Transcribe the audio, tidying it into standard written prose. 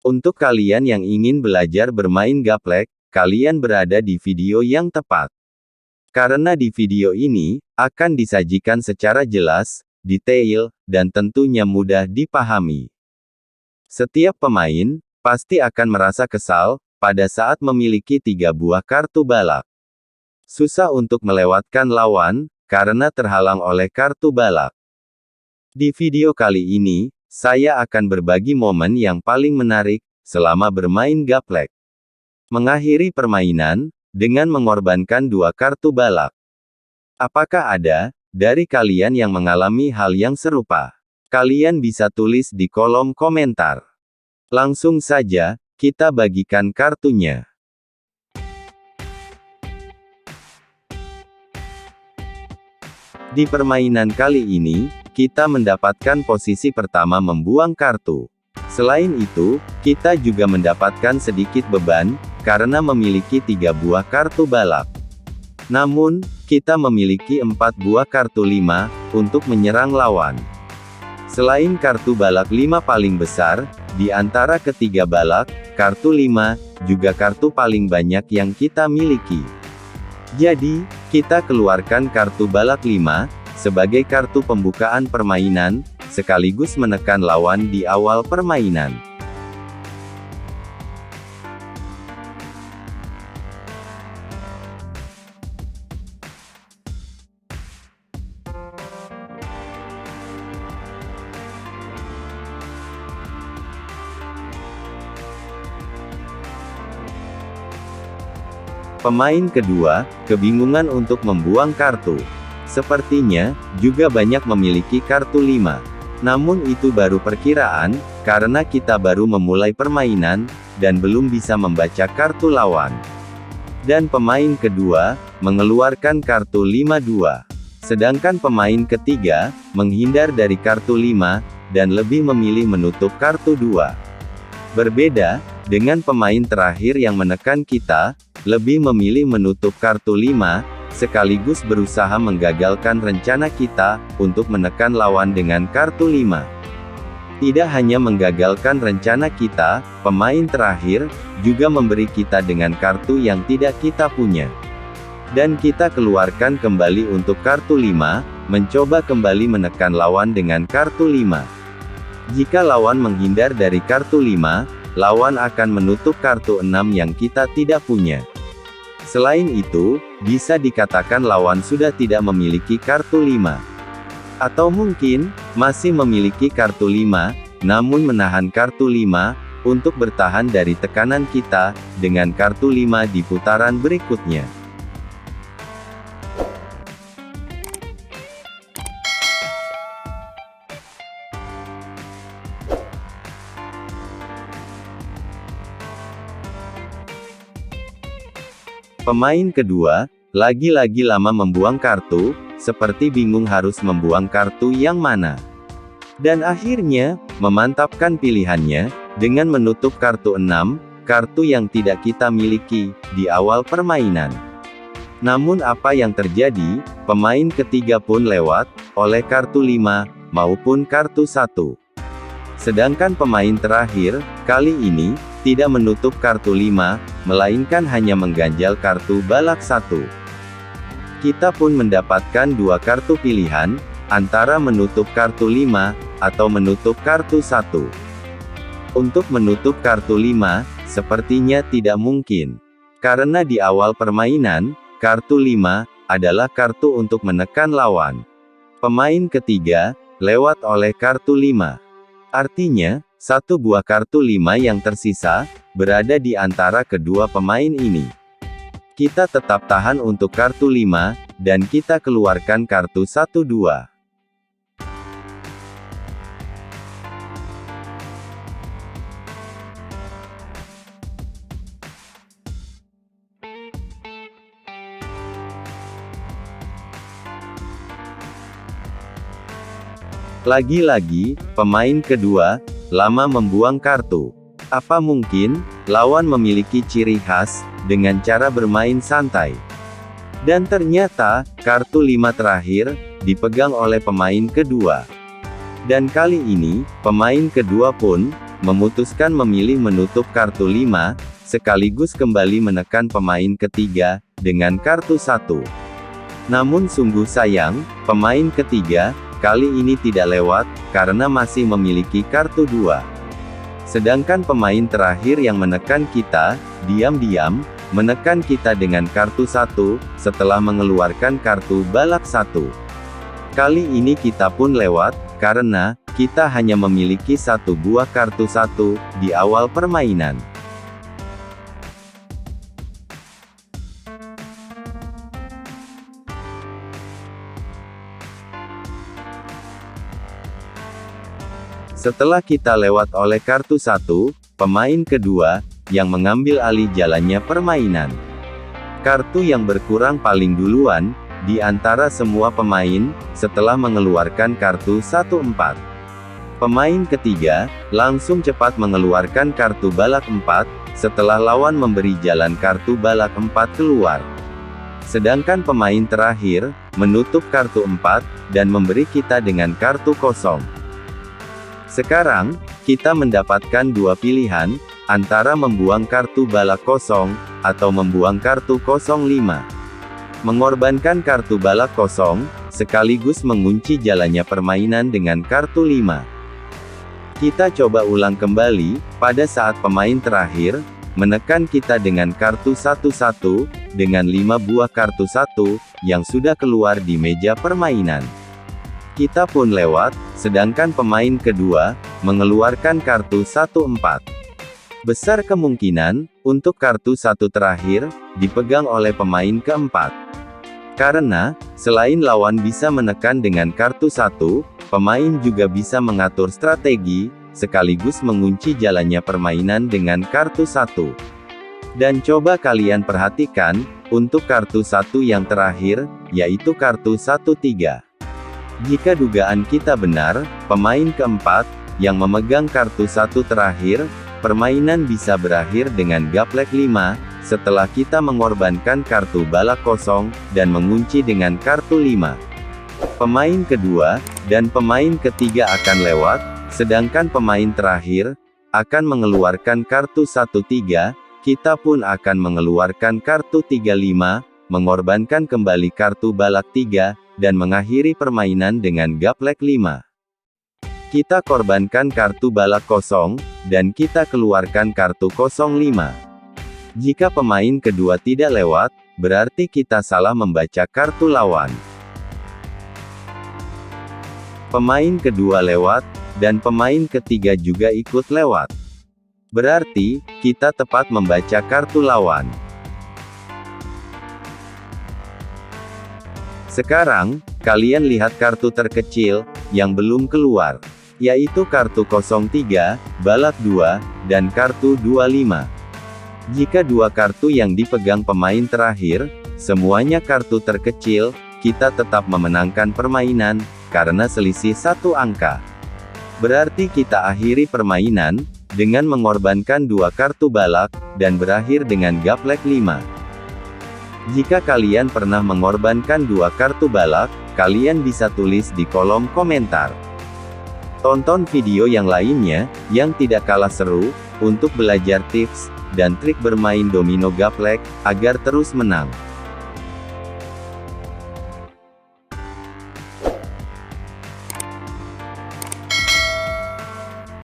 Untuk kalian yang ingin belajar bermain gaplek, kalian berada di video yang tepat. Karena di video ini, akan disajikan secara jelas, detail, dan tentunya mudah dipahami. Setiap pemain, pasti akan merasa kesal, pada saat memiliki 3 buah kartu balak. Susah untuk melewatkan lawan, karena terhalang oleh kartu balak. Di video kali ini, saya akan berbagi momen yang paling menarik, selama bermain gaplek. Mengakhiri permainan, dengan mengorbankan 2 kartu balak. Apakah ada, dari kalian yang mengalami hal yang serupa? Kalian bisa tulis di kolom komentar. Langsung saja, kita bagikan kartunya. Di permainan kali ini, kita mendapatkan posisi pertama membuang kartu. Selain itu, kita juga mendapatkan sedikit beban, karena memiliki 3 buah kartu balak. Namun, kita memiliki 4 buah kartu 5, untuk menyerang lawan. Selain kartu balak 5 paling besar, di antara ketiga balak, kartu 5, juga kartu paling banyak yang kita miliki. Jadi, kita keluarkan kartu balak 5, sebagai kartu pembukaan permainan, sekaligus menekan lawan di awal permainan. Pemain kedua, kebingungan untuk membuang kartu. Sepertinya, juga banyak memiliki kartu 5. Namun itu baru perkiraan, karena kita baru memulai permainan, dan belum bisa membaca kartu lawan. Dan pemain kedua, mengeluarkan kartu 5-2. Sedangkan pemain ketiga, menghindar dari kartu 5, dan lebih memilih menutup kartu 2. Berbeda, dengan pemain terakhir yang menekan kita, lebih memilih menutup kartu 5, sekaligus berusaha menggagalkan rencana kita, untuk menekan lawan dengan kartu 5. Tidak hanya menggagalkan rencana kita, pemain terakhir, juga memberi kita dengan kartu yang tidak kita punya. Dan kita keluarkan kembali untuk kartu 5, mencoba kembali menekan lawan dengan kartu 5. Jika lawan menghindar dari kartu 5, lawan akan menutup kartu 6 yang kita tidak punya. Selain itu, bisa dikatakan lawan sudah tidak memiliki kartu 5. Atau mungkin, masih memiliki kartu 5, namun menahan kartu 5, untuk bertahan dari tekanan kita, dengan kartu 5 di putaran berikutnya. Pemain kedua, lagi-lagi lama membuang kartu, seperti bingung harus membuang kartu yang mana. Dan akhirnya, memantapkan pilihannya, dengan menutup kartu 6, kartu yang tidak kita miliki, di awal permainan. Namun apa yang terjadi, pemain ketiga pun lewat, oleh kartu 5, maupun kartu 1. Sedangkan pemain terakhir, kali ini, tidak menutup kartu 5, melainkan hanya mengganjal kartu balak 1. Kita pun mendapatkan 2 kartu pilihan, antara menutup kartu 5, atau menutup kartu 1. Untuk menutup kartu 5, sepertinya tidak mungkin. Karena di awal permainan, kartu 5, adalah kartu untuk menekan lawan. Pemain ketiga, lewat oleh kartu 5. Artinya, 1 buah kartu 5 yang tersisa, berada di antara kedua pemain ini. Kita tetap tahan untuk kartu 5, dan kita keluarkan kartu 1-2. Lagi-lagi, pemain kedua, lama membuang kartu. Apa mungkin, lawan memiliki ciri khas, dengan cara bermain santai. Dan ternyata, kartu 5 terakhir, dipegang oleh pemain kedua. Dan kali ini, pemain kedua pun, memutuskan memilih menutup kartu 5, sekaligus kembali menekan pemain ketiga, dengan kartu 1. Namun sungguh sayang, pemain ketiga, kali ini tidak lewat, karena masih memiliki kartu 2. Sedangkan pemain terakhir yang menekan kita, diam-diam, menekan kita dengan kartu 1, setelah mengeluarkan kartu balak 1. Kali ini kita pun lewat, karena, kita hanya memiliki satu buah kartu 1, di awal permainan. Setelah kita lewat oleh kartu 1, pemain kedua, yang mengambil alih jalannya permainan. Kartu yang berkurang paling duluan, di antara semua pemain, setelah mengeluarkan kartu 1-4. Pemain ketiga, langsung cepat mengeluarkan kartu balak 4, setelah lawan memberi jalan kartu balak 4 keluar. Sedangkan pemain terakhir, menutup kartu 4, dan memberi kita dengan kartu kosong. Sekarang, kita mendapatkan dua pilihan, antara membuang kartu balak kosong, atau membuang kartu kosong 5. Mengorbankan kartu balak kosong, sekaligus mengunci jalannya permainan dengan kartu 5. Kita coba ulang kembali, pada saat pemain terakhir, menekan kita dengan kartu 1-1, dengan 5 buah kartu 1, yang sudah keluar di meja permainan. Kita pun lewat, sedangkan pemain kedua, mengeluarkan kartu 1-4. Besar kemungkinan, untuk kartu 1 terakhir, dipegang oleh pemain keempat. Karena, selain lawan bisa menekan dengan kartu 1, pemain juga bisa mengatur strategi, sekaligus mengunci jalannya permainan dengan kartu 1. Dan coba kalian perhatikan, untuk kartu 1 yang terakhir, yaitu kartu 1-3. Jika dugaan kita benar, pemain keempat, yang memegang kartu 1 terakhir, permainan bisa berakhir dengan gaplek 5, setelah kita mengorbankan kartu balak kosong, dan mengunci dengan kartu 5. Pemain kedua, dan pemain ketiga akan lewat, sedangkan pemain terakhir, akan mengeluarkan kartu 1-3, kita pun akan mengeluarkan kartu 3-5, mengorbankan kembali kartu balak 3, dan mengakhiri permainan dengan gaplek 5. Kita korbankan kartu balak kosong, dan kita keluarkan kartu kosong 5. Jika pemain kedua tidak lewat, berarti kita salah membaca kartu lawan. Pemain kedua lewat, dan pemain ketiga juga ikut lewat. Berarti, kita tepat membaca kartu lawan. Sekarang, kalian lihat kartu terkecil, yang belum keluar. Yaitu kartu 03, balak 2, dan kartu 25. Jika dua kartu yang dipegang pemain terakhir, semuanya kartu terkecil, kita tetap memenangkan permainan, karena selisih satu angka. Berarti kita akhiri permainan, dengan mengorbankan dua kartu balak, dan berakhir dengan gaplek 5. Jika kalian pernah mengorbankan dua kartu balak, kalian bisa tulis di kolom komentar. Tonton video yang lainnya, yang tidak kalah seru, untuk belajar tips, dan trik bermain domino gaplek, agar terus menang.